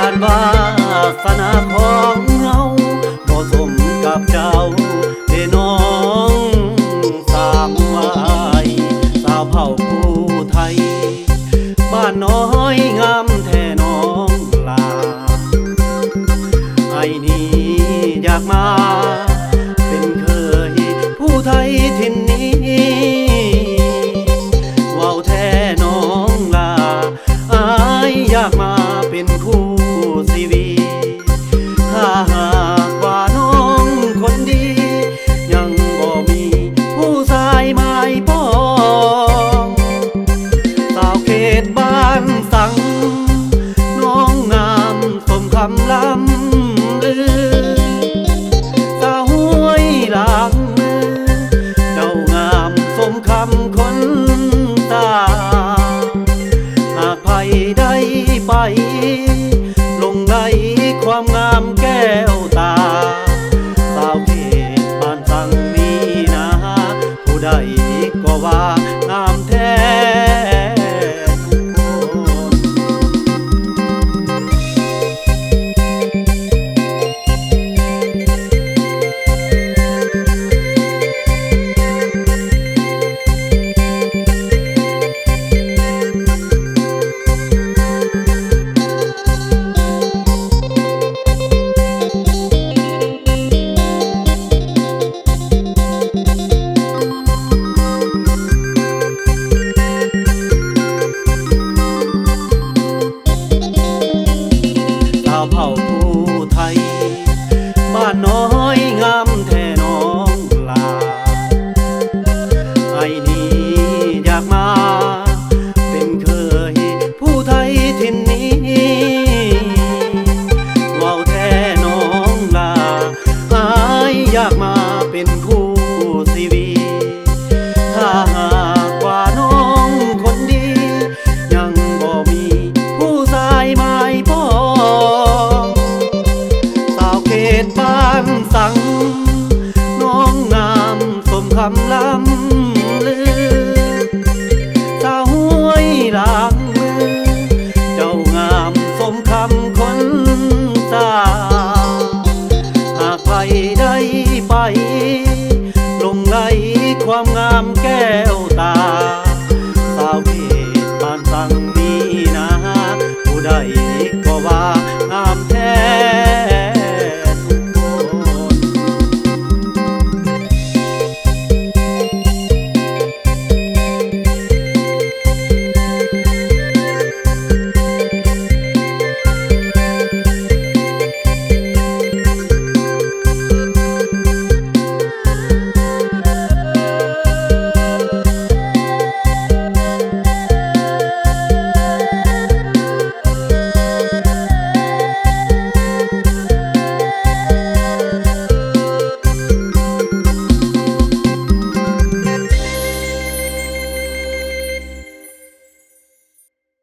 านวาสนาของเฮาบ่สมกับเจ้าพี่น้องสามวัยสาวเผ่าผู้ไทยบ้านน้อยงามแท่น้องลาไอ้นี่อยากมาเป็นเคยผู้ไทยถิ่นนี้ว่าวแท่น้องลาอายอยากมาเป็นคู่ชีวิตถ้าหากว่าน้องคนดียังบ่มีผู้ชายหมายปองสาวเขตบ้านสังน้องงามสมคำล้ำลือสาวห้วยหลังมือเจ้างามสมคำคนตาหากไผได้ไปลงไหลความงามแก้วตา